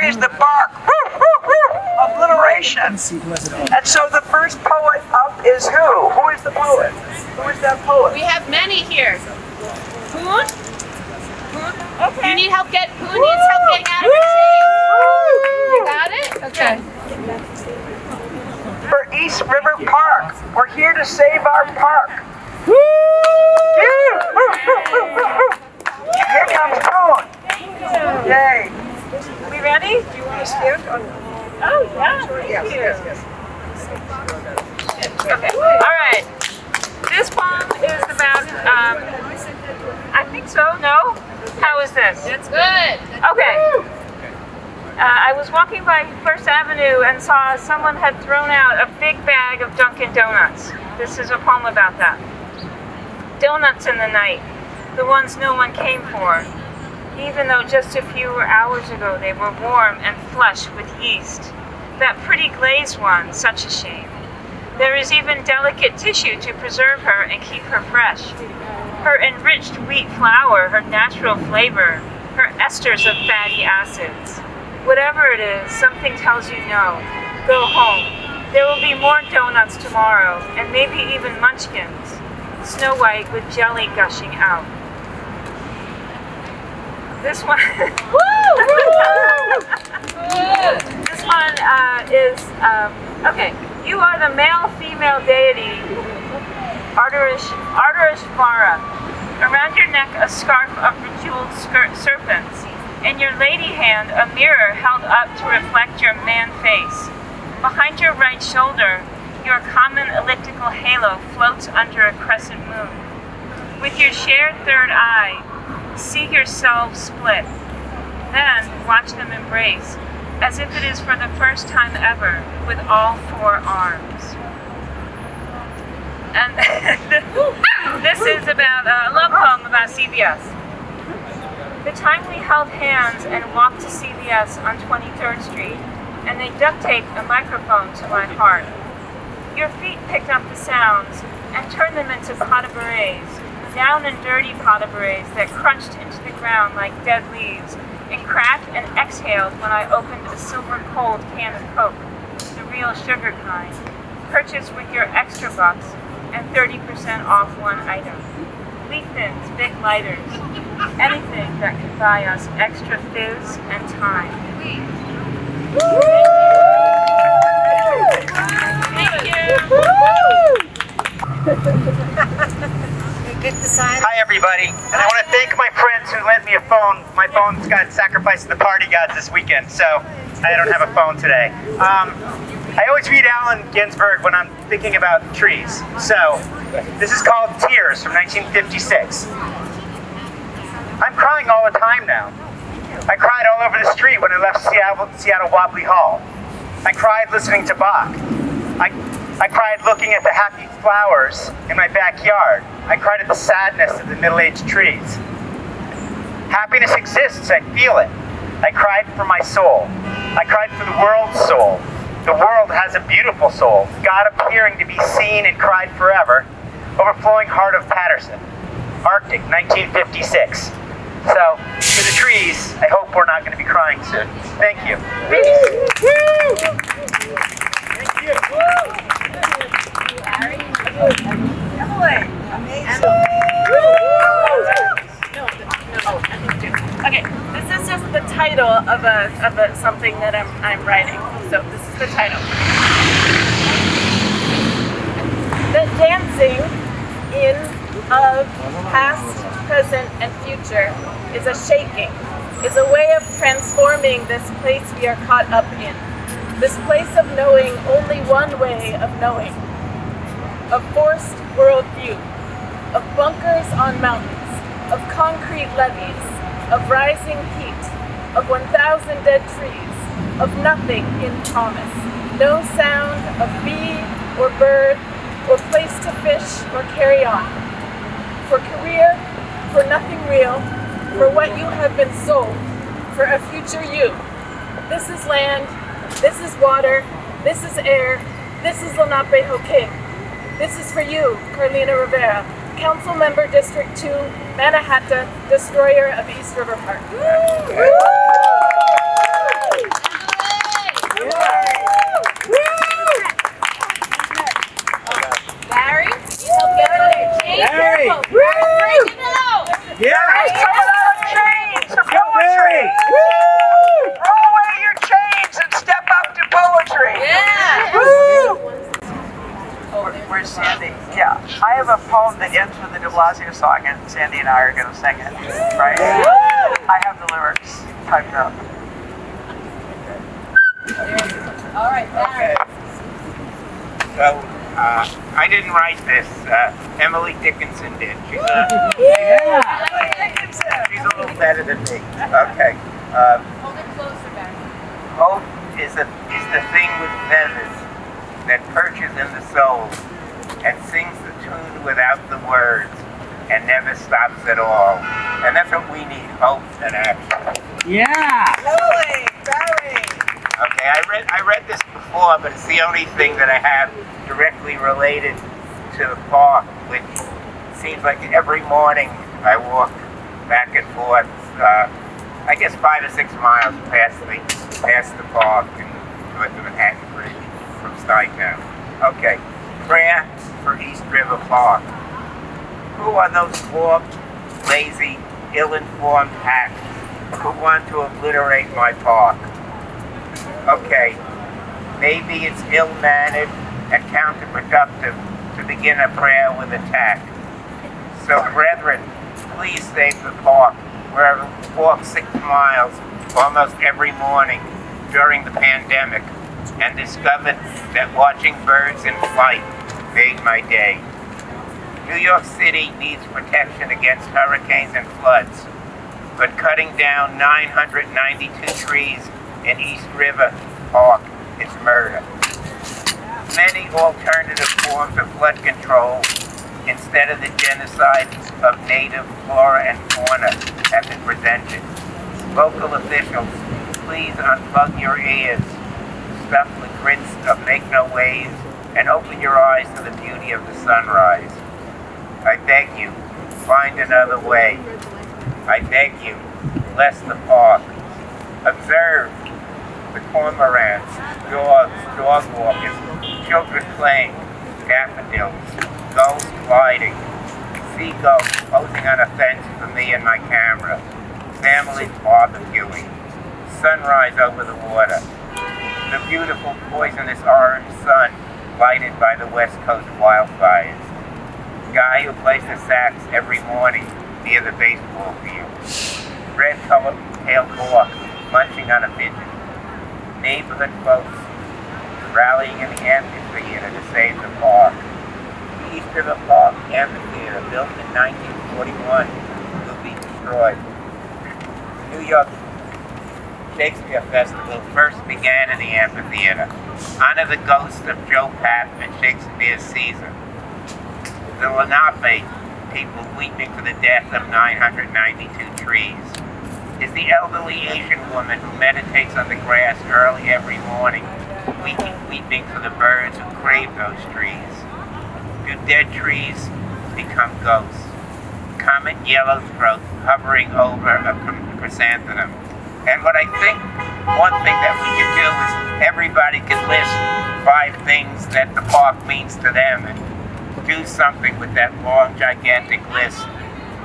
is the bark. Obliteration. And so the first poet up is who? Who is the poet? Who is that poet? We have many here. Poon? Okay. You need help Who needs help getting out of the shade? You got it? Okay. For East River Park. We're here to save our park. Here comes Poon. Yay. We ready? Do you want to stand? Oh, yeah. Thank you. Yes. Okay. All right. This poem is about, I think so, no? How is this? It's good. Okay. I was walking by First Avenue and saw someone had thrown out a big bag of Dunkin' Donuts. This is a poem about that. Donuts in the night, the ones no one came for, even though just a few hours ago they were warm and flush with yeast. That pretty glazed one, such a shame. There is even delicate tissue to preserve her and keep her fresh. Her enriched wheat flour, her natural flavor, her esters of fatty acids. Whatever it is, something tells you no. Go home. There will be more donuts tomorrow, and maybe even munchkins. Snow White with jelly gushing out. This one, this one is, okay. You are the male-female deity, Arterish Mara. Around your neck a scarf of bejeweled serpents. In your lady hand a mirror held up to reflect your man face. Behind your right shoulder, your common elliptical halo floats under a crescent moon. With your shared third eye, see yourselves split. Then watch them embrace, as if it is for the first time ever, with all four arms. And this is about a love poem about CVS. The time we held hands and walked to CVS on 23rd Street, and they duct taped a microphone to my heart. Your feet picked up the sounds and turned them into pas de bourrées, down and dirty pas de bourrées that crunched into the ground like dead leaves, and cracked and exhaled when I opened a silver cold can of Coke, the real sugar kind, purchased with your extra bucks and 30% off one item. Leaf thins, big lighters, anything that could buy us extra fizz and time. Thank you. Hi everybody, and I want to thank my friends who lent me a phone. My phone's got sacrificed to the party gods this weekend, so I don't have a phone today. I always read Allen Ginsberg when I'm thinking about trees. So, this is called Tears from 1956. I'm crying all the time now. I cried all over the street when I left Seattle Wobbly Hall. I cried listening to Bach. I cried looking at the happy flowers in my backyard. I cried at the sadness of the middle-aged trees. Happiness exists, I feel it. I cried for my soul. I cried for the world's soul. The world has a beautiful soul, God appearing to be seen and cried forever. Overflowing Heart of Patterson, Arctic, 1956. So, for the trees, I hope we're not going to be crying soon. Thank you. Thank you. Okay, this is just the title of a something that I'm writing. So this is the title. The dancing in of past, present, and future is a shaking, is a way of transforming this place we are caught up in. This place of knowing only one way of knowing. Of forced worldview, of bunkers on mountains, of concrete levees, of rising heat, of 1,000 dead trees, of nothing in promise, no sound of bee or bird or place to fish or carry on. For career, for nothing real, for what you have been sold, for a future you. This is land, this is water, this is air, this is Lenapehoking. This is for you, Carlina Rivera, Council Member District 2, Mannahatta, destroyer of East River Park. poem that ends with the de Blasio song, and Sandy and I are going to sing it, right? I have the lyrics typed up. All right, Okay. So, I didn't write this. Emily Dickinson did. She's a little better than me. Okay. hold it closer back. Hope is the thing with feathers that perches in the soul and sings the tune without the words and never stops at all. And that's what we need, hope and action. Yeah! Okay, I read this before, but it's the only thing that I have directly related to the park, which seems like every morning I walk back and forth, I guess 5 or 6 miles past the park and towards the Manhattan Bridge from Stuytown. Okay, prayer for East River Park. Who are those poor, lazy, ill-informed hacks who want to obliterate my park? Okay, maybe it's ill-mannered and counterproductive to begin a prayer with attack. So, brethren, please save the park, where I walked 6 miles almost every morning during the pandemic and discovered that watching birds in flight made my day. New York City needs protection against hurricanes and floods, but cutting down 992 trees in East River Park is murder. Many alternative forms of flood control instead of the genocide of native flora and fauna have been presented. Local officials, please unplug your ears, stuff with grits of make-no-ways, and open your eyes to the beauty of the sunrise. I beg you, find another way. I beg you, bless the park. Observe the cormorants, dogs, dog walkers, children playing, daffodils, gulls gliding, seagulls posing on a fence for me and my camera, families barbecuing, sunrise over the water, the beautiful poisonous orange sun lighted by the West Coast wildfires, guy who plays the sax every morning near the baseball field, red-colored tailed hawk munching on a midget, neighborhood folks rallying in the amphitheater to save the park. The East River Park Amphitheater, built in 1941, will be destroyed. New York Shakespeare Festival first began in the amphitheater. Honor the ghost of Joe Papp and Shakespeare's Caesar. The Lenape people weeping for the death of 992 trees. Is the elderly Asian woman who meditates on the grass early every morning, weeping for the birds who crave those trees. Do dead trees become ghosts? Comet yellowthroat hovering over a chrysanthemum. And what I think, one thing that we can do is everybody can list 5 things that the park means to them and do something with that long, gigantic list.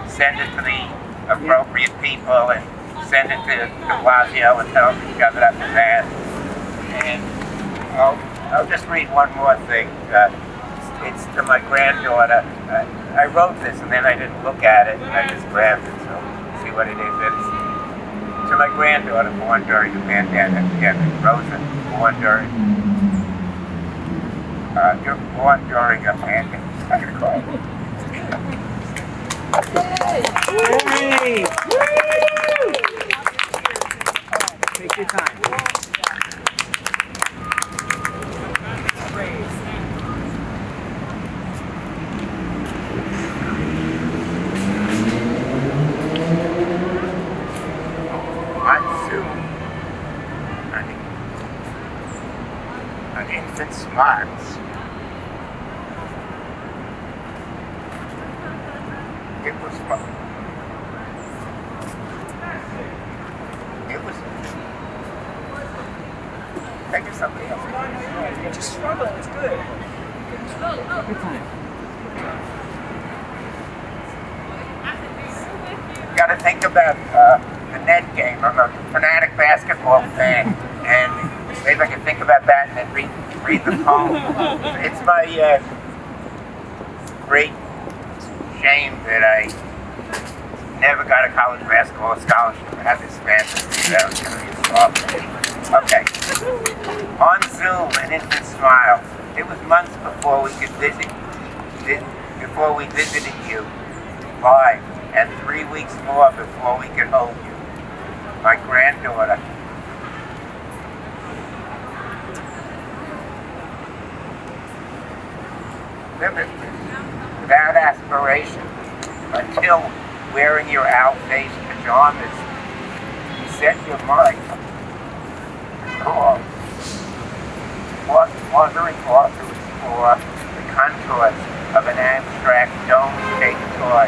Send it to the appropriate people and send it to Blasio and tell them to shove it up his ass. And I'll just read one more thing. It's to my granddaughter. I wrote this and then I didn't look at it and I just grabbed it, so see what it is. It's to my granddaughter born during the pandemic. Rosa, born during you're born during a pandemic. Yay! Take your time. An infant smarts. It was fun. It was. Think of something else. Just struggle, it's good. Take your time. You got to think about the net game. I'm a fanatic basketball fan, and maybe I can think about that and then read the poem. It's my great shame that I never got a college basketball scholarship. I had this fantasy that I was going to be a star. Okay. On Zoom, an infant smile. It was months before we visited you live, and 3 weeks more before we could hold you. My granddaughter. Limitless, without aspiration, until wearing your owl-faced pajamas, you set your mind on wandering authors for the contours of an abstract dome-shaped toy,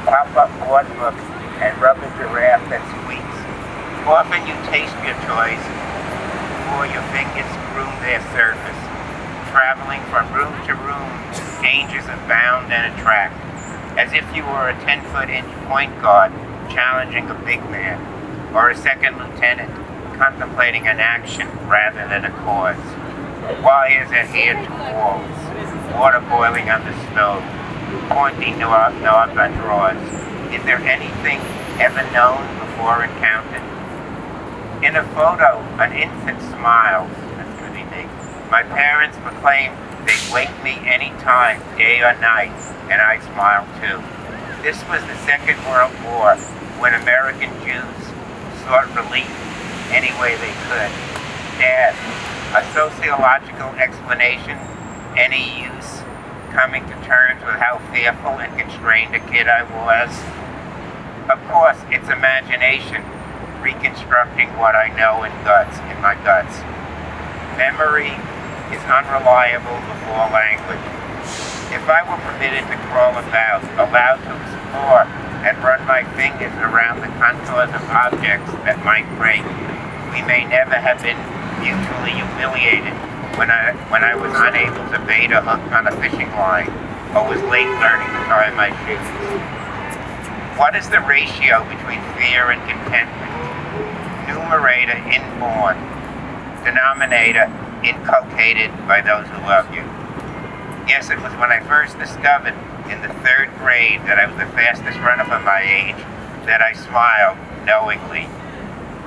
pop-up board books, and rubber giraffe that squeaks. Often you taste your toys before your fingers groom their surface, traveling from room to room, dangers abound and attract, as if you were a 10-foot-inch point guard challenging a big man, or a second lieutenant contemplating an action rather than a cause. Wires adhered to walls, water boiling on the stove, pointing knobs on drawers. Is there anything ever known before encountered? In a photo, an infant smiles. That's going to be me. My parents proclaim they'd wake me any time, day or night, and I smile too. This was the Second World War, when American Jews sought relief any way they could. Dad, a sociological explanation, any use, coming to terms with how fearful and constrained a kid I was? Of course, it's imagination, reconstructing what I know in my guts. Memory is unreliable before language. If I were permitted to crawl about, allowed to explore and run my fingers around the contours of objects that might break, we may never have been mutually humiliated when I was unable to bait a hook on a fishing line or was late learning to tie my shoes. What is the ratio between fear and contentment? Numerator inborn, denominator inculcated by those who love you. Yes, it was when I first discovered in the 3rd grade that I was the fastest runner for my age that I smiled knowingly.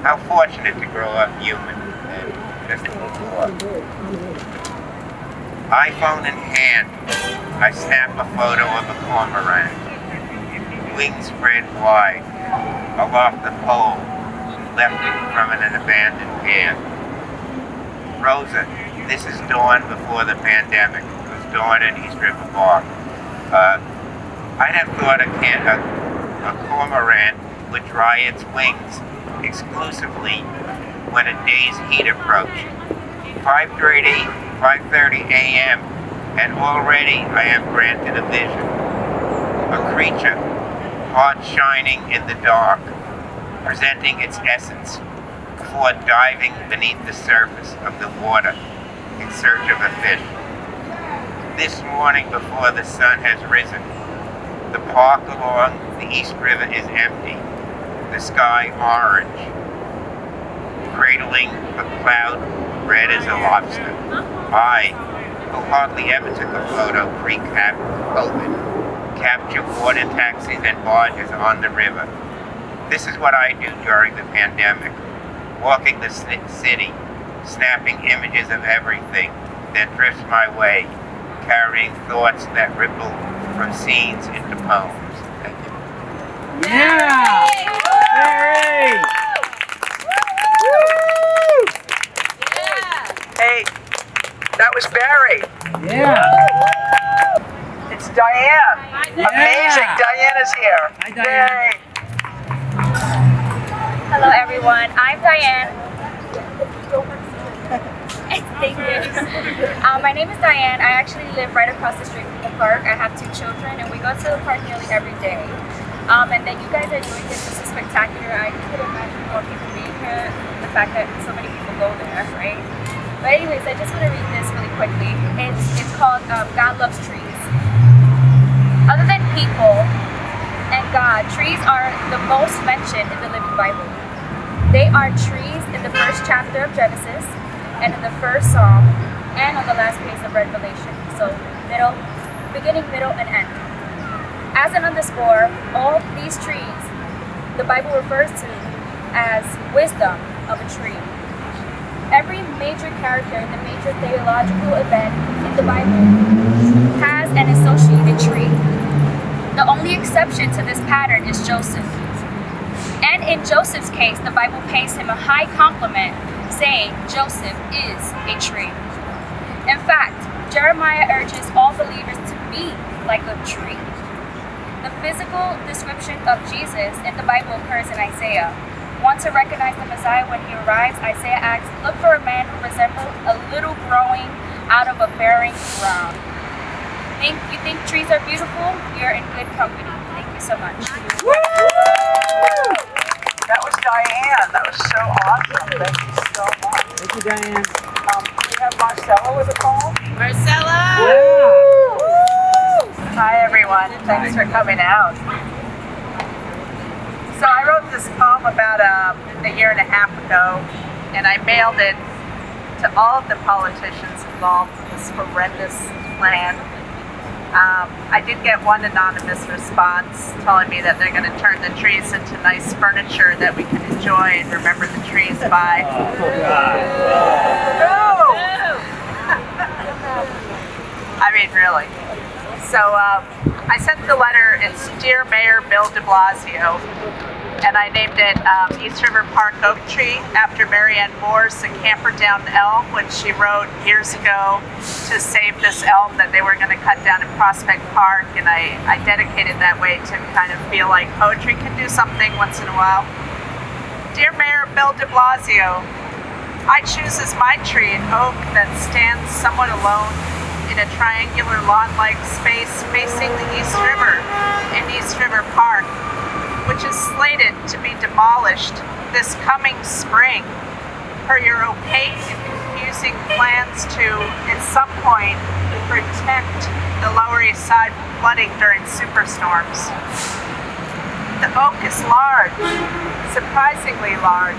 How fortunate to grow up human and just a little more. iPhone in hand, I snap a photo of a cormorant. Wings spread wide, aloft the pole, left from an abandoned pan. Rosa, this is dawn before the pandemic. It was dawn in East River Park. I'd have thought a cormorant would dry its wings exclusively when a day's heat approached. 5:30 a.m. and already I am granted a vision. A creature, heart shining in the dark, presenting its essence before diving beneath the surface of the water in search of a fish. This morning before the sun has risen, the park along the East River is empty, the sky orange, cradling a cloud red as a lobster. I, who hardly ever took a photo pre-COVID, capture water taxis and barges on the river. This is what I do during the pandemic, walking the city, snapping images of everything that drifts my way, carrying thoughts that ripple from scenes into poems. Thank you. Yeah! Barry! Hey, that was Barry. Yeah! It's Diane. Amazing. Diane is here. Hi, Diane. Yay. Hello everyone, I'm Diane. Thank you. My name is Diane. I actually live right across the street from the park. I have 2 children and we go to the park nearly every day. And that you guys are doing this is spectacular. I couldn't imagine more people being here, the fact that so many people go there, right? But anyways, I just want to read this really quickly. It's called God Loves Trees. Other than people and God, trees are the most mentioned in the Living Bible. They are trees in the first chapter of Genesis, and in the first Psalm, and on the last page of Revelation. So beginning, middle, and end. As an underscore, all these trees, the Bible refers to as wisdom of a tree. Every major character in the major theological event in the Bible has an associated tree. The only exception to this pattern is Joseph. And in Joseph's case, the Bible pays him a high compliment, saying Joseph is a tree. In fact, Jeremiah urges all believers to be like a tree. The physical description of Jesus in the Bible occurs in Isaiah. Want to recognize the Messiah when he arrives? Isaiah asks, look for a man who resembles a little growing out of a bearing ground. You think trees are beautiful? You're in good company. Thank you so much. That was Diane. That was so awesome. Thank you so much. Thank you, Diane. We have Marcella with a poem. Marcella! Hi, everyone. Thanks for coming out. So I wrote this poem about a year and a half ago, and I mailed it to all of the politicians involved in this horrendous plan. I did get one anonymous response telling me that they're going to turn the trees into nice furniture that we can enjoy and remember the trees by. No! I mean, really. So I sent the letter. It's Dear Mayor Bill de Blasio, and I named it East River Park Oak Tree after Marianne Moore's The Camper Down Elm, which she wrote years ago to save this elm that they were going to cut down in Prospect Park, and I dedicated that way to kind of feel like poetry can do something once in a while. Dear Mayor Bill de Blasio, I choose as my tree an oak that stands somewhat alone in a triangular lawn-like space facing the East River in East River Park, which is slated to be demolished this coming spring per your opaque and confusing plans to, at some point, protect the Lower East Side from flooding during superstorms. The oak is large, surprisingly large,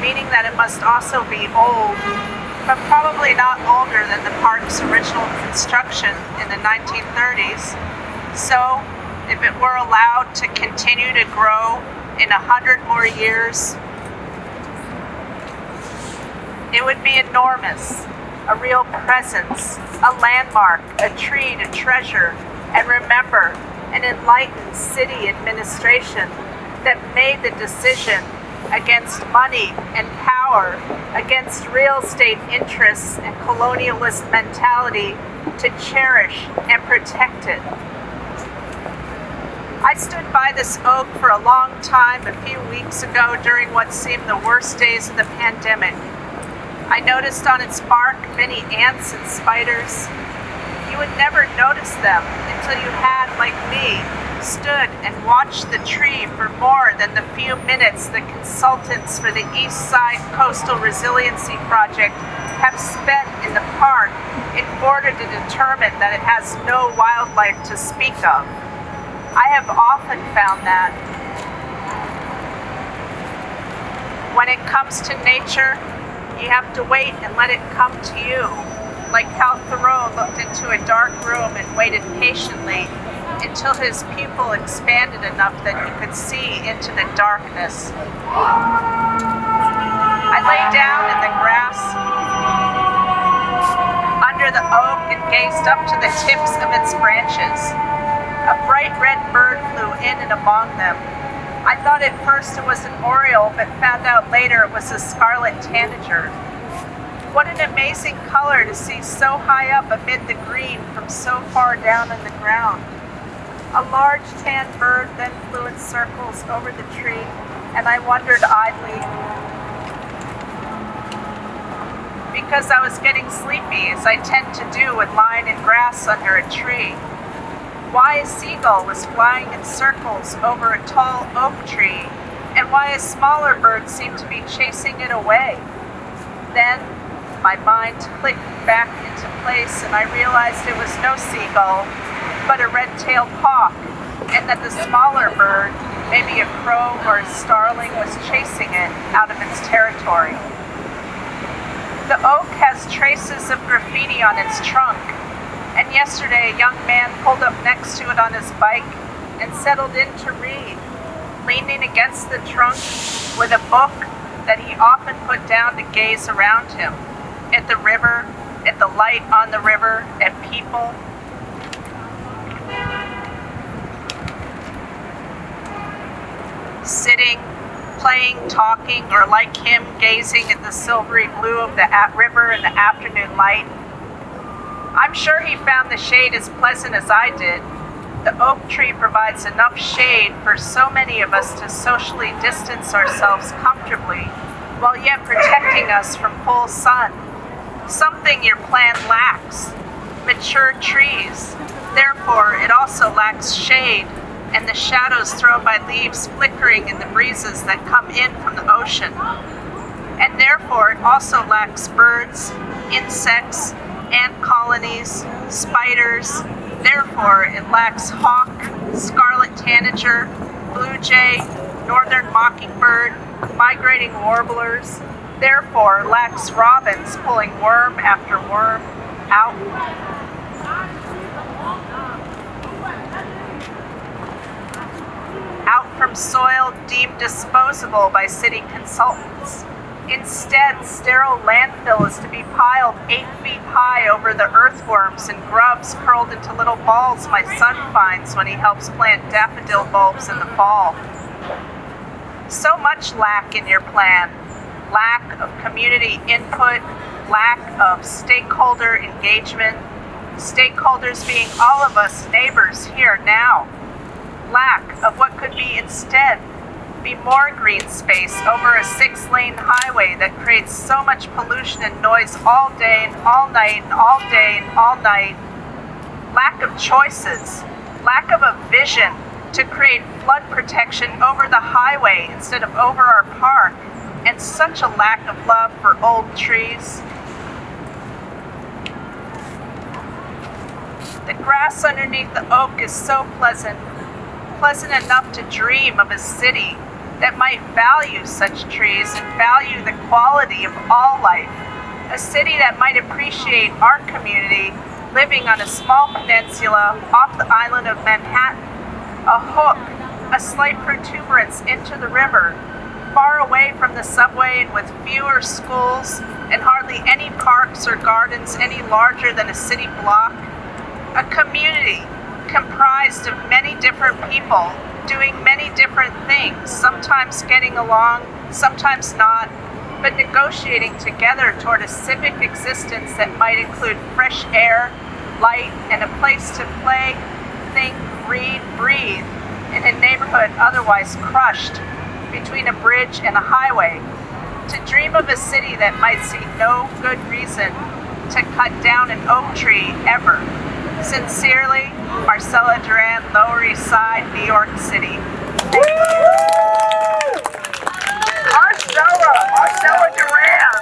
meaning that it must also be old, but probably not older than the park's original construction in the 1930s. So, if it were allowed to continue to grow in 100 more years, it would be enormous, a real presence, a landmark, a tree to treasure and remember, an enlightened city administration that made the decision against money and power, against real estate interests and colonialist mentality to cherish and protect it. I stood by this oak for a long time a few weeks ago during what seemed the worst days of the pandemic. I noticed on its bark many ants and spiders. You would never notice them until you had, like me, stood and watched the tree for more than the few minutes the consultants for the East Side Coastal Resiliency Project have spent in the park in order to determine that it has no wildlife to speak of. I have often found that when it comes to nature, you have to wait and let it come to you, like how Thoreau looked into a dark room and waited patiently until his pupil expanded enough that he could see into the darkness. I lay down in the grass under the oak and gazed up to the tips of its branches. A bright red bird flew in and among them. I thought at first it was an oriole, but found out later it was a scarlet tanager. What an amazing color to see so high up amid the green from so far down in the ground. A large tan bird then flew in circles over the tree, and I wondered idly, because I was getting sleepy, as I tend to do when lying in grass under a tree, why a seagull was flying in circles over a tall oak tree, and why a smaller bird seemed to be chasing it away. Then my mind clicked back into place, and I realized it was no seagull, but a red-tailed hawk, and that the smaller bird, maybe a crow or a starling, was chasing it out of its territory. The oak has traces of graffiti on its trunk, and yesterday a young man pulled up next to it on his bike and settled in to read, leaning against the trunk with a book that he often put down to gaze around him, at the river, at the light on the river, at people. Sitting, playing, talking, or like him, gazing at the silvery blue of the river in the afternoon light. I'm sure he found the shade as pleasant as I did. The oak tree provides enough shade for so many of us to socially distance ourselves comfortably, while yet protecting us from full sun. Something your plan lacks: mature trees. Therefore, it also lacks shade and the shadows thrown by leaves flickering in the breezes that come in from the ocean. And therefore, it also lacks birds, insects, ant colonies, spiders. Therefore, it lacks hawk, scarlet tanager, blue jay, northern mockingbird, migrating warblers. Therefore, lacks robins pulling worm after worm out from soil deemed disposable by city consultants. Instead, sterile landfill is to be piled 8 feet high over the earthworms and grubs curled into little balls my son finds when he helps plant daffodil bulbs in the fall. So much lack in your plan. Lack of community input, lack of stakeholder engagement, stakeholders being all of us neighbors here now. Lack of what could be instead be more green space over a 6-lane highway that creates so much pollution and noise all day and all night and all day and all night. Lack of choices, lack of a vision to create flood protection over the highway instead of over our park, and such a lack of love for old trees. The grass underneath the oak is so pleasant enough to dream of a city that might value such trees and value the quality of all life. A city that might appreciate our community living on a small peninsula off the island of Manhattan, a hook, a slight protuberance into the river, far away from the subway and with fewer schools and hardly any parks or gardens any larger than a city block. A community comprised of many different people doing many different things, sometimes getting along, sometimes not, but negotiating together toward a civic existence that might include fresh air, light, and a place to play, think, read, breathe in a neighborhood otherwise crushed between a bridge and a highway. To dream of a city that might see no good reason to cut down an oak tree ever. Sincerely, Marcella Duran, Lower East Side, New York City. Marcella Duran.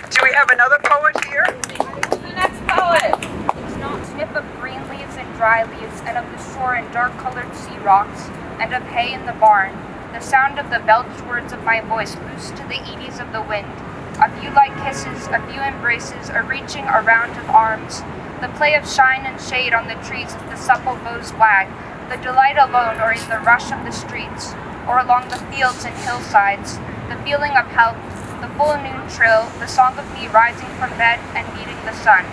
Do we have another poet here? The next poet. Sniff of green leaves and dry leaves, and of the shore and dark-colored sea rocks, and of hay in the barn. The sound of the belched words of my voice loosed to the eddies of the wind. A few light kisses, a few embraces, a reaching around of arms. The play of shine and shade on the trees as the supple boughs wag. The delight alone, or in the rush of the streets, or along the fields and hillsides. The feeling of health, the full noon trill, the song of me rising from bed and meeting the sun.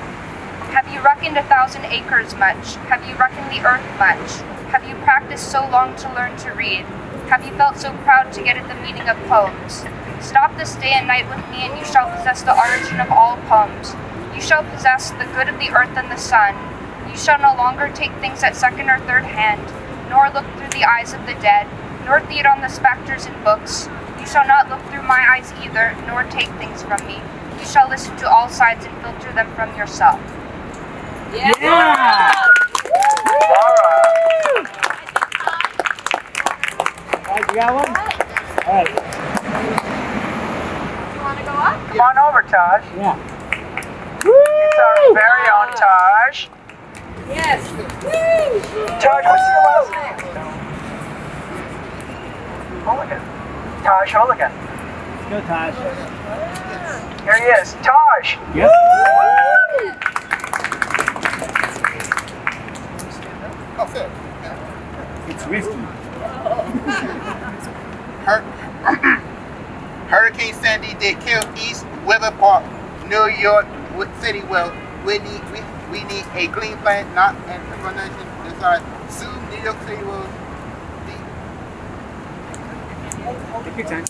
Have you reckoned 1,000 acres much? Have you reckoned the earth much? Have you practiced so long to learn to read? Have you felt so proud to get at the meaning of poems? Stop this day and night with me, and you shall possess the origin of all poems. You shall possess the good of the earth and the sun. You shall no longer take things at second or third hand, nor look through the eyes of the dead, nor feed on the specters in books. You shall not look through my eyes either, nor take things from me. You shall listen to all sides and filter them from yourself. Yeah! Alright, you got one? Alright. You want to go up? Come on over, Taj. Yeah. It's our very own Taj. Yes. Taj, what's your last name? Hooligan. Taj Hooligan. Let's go, Taj. Here he is. Taj. Yep. whiskey. Hurricane Sandy did kill East River Park, New York City. Well, we need a clean plan, not an explanation. Decide soon New York City will Take your time.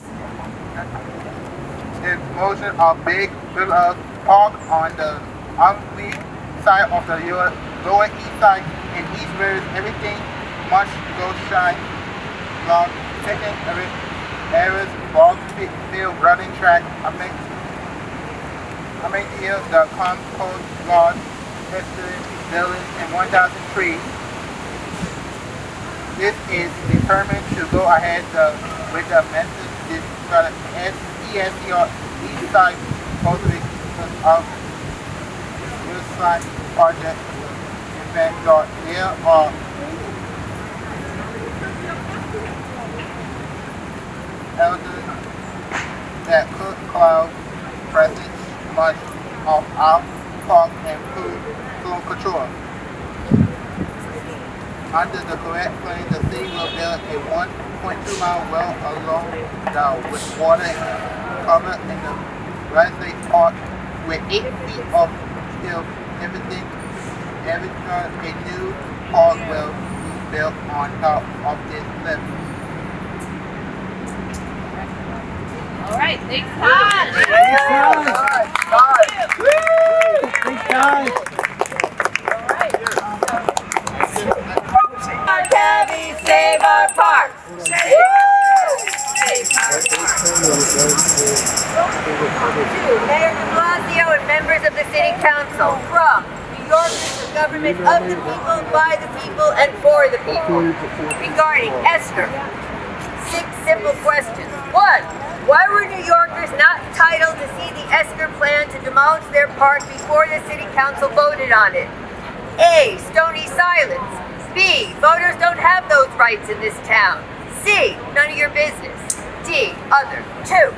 demolition of Big Villa Park on the ugly side of the Lower East Side in East Village. Everything must go shine. Long taking areas, ball field, running track. I make here the compost lawn, buildings, and 1,000 trees. This is determined to go ahead with the message. This ESCR East Side cultivation of East Side project. In fact, there are elders that could cloud presence much of our park and food control. Under the correct plan, the city will build a 1.2-mile well along the water cover in the Lenape Park with 8 feet of steel. Everything, a new park will be built on top of this level. All right, thanks, Todd. Thanks, guys. Save our parks. Mayor de Blasio and members of the City Council from New Yorkers, the government of the people, by the people, and for the people. Regarding Esther, 6 simple questions. 1. Why were New Yorkers not entitled to see the Esther plan to demolish their park before the City Council voted on it? A. Stony silence. B. Voters don't have those rights in this town. C. None of your business. D. Other. 2.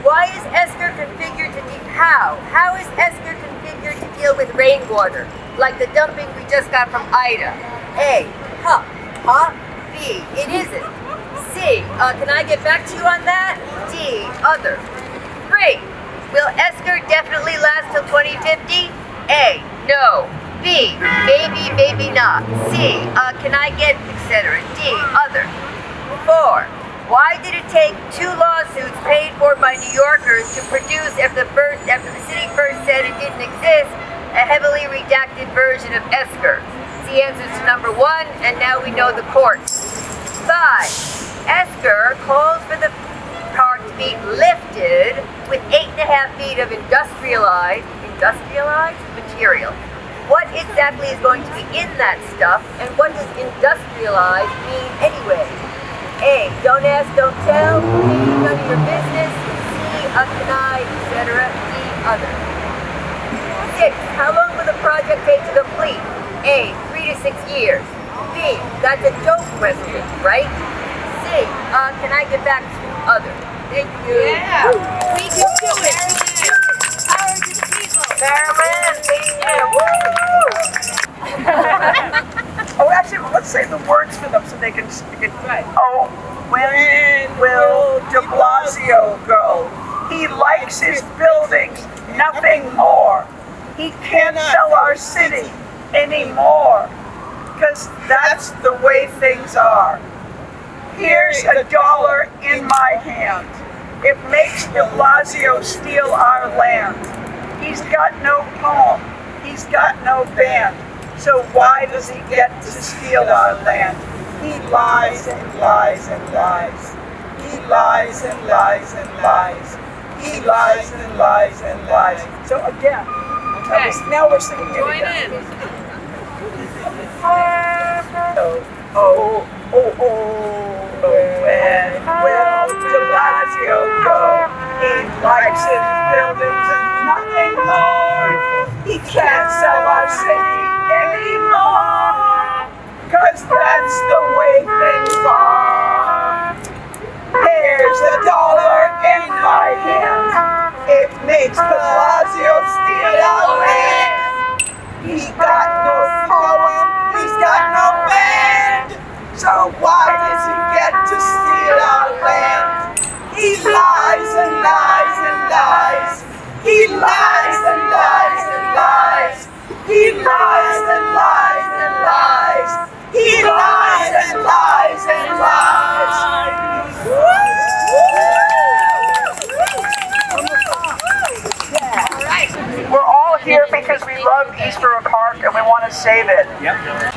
Why is Esther configured to how is Esther configured to deal with rainwater, like the dumping we just got from Ida? A. B. It isn't. C. Can I get back to you on that? D. Other. 3. Will Esther definitely last till 2050? A. No. B. Maybe, maybe not. C. Can I get, etc. D. Other. 4. Why did it take 2 lawsuits paid for by New Yorkers to produce, after the city first said it didn't exist, a heavily redacted version of Esther? The answer is number 1, and now we know the courts. 5. Esther calls for the park to be lifted with 8.5 feet of industrialized material. What exactly is going to be in that stuff, and what does industrialized mean anyway? A. Don't ask, don't tell. B. None of your business. C. Can I, etc. D. Other. 6. How long will the project take to complete? A. 3 to 6 years. B. That's a joke question, right? C. Can I get back to other? Thank you. Yeah. We can do it. We can do it. Power to the people. Marilyn, thank you. Oh, actually, let's say the words for them so they can speak it. Right. Oh, when will de Blasio go? He likes his buildings, nothing more. He can't sell our city anymore, because that's the way things are. Here's $1 in my hand. It makes de Blasio steal our land. He's got no poem. He's got no band. So why does he get to steal our land? He lies and lies and lies. He lies and lies and lies. He lies and lies and lies. So again, now we're singing it Join again. in. When will de Blasio go? He likes his buildings and nothing more. He can't sell our city anymore, 'cause that's the way things are. Here's $1 in my hand. It makes Blasio steal our land. He's got no poem, he's got no band. So why East River Park and we want to save it. Yep.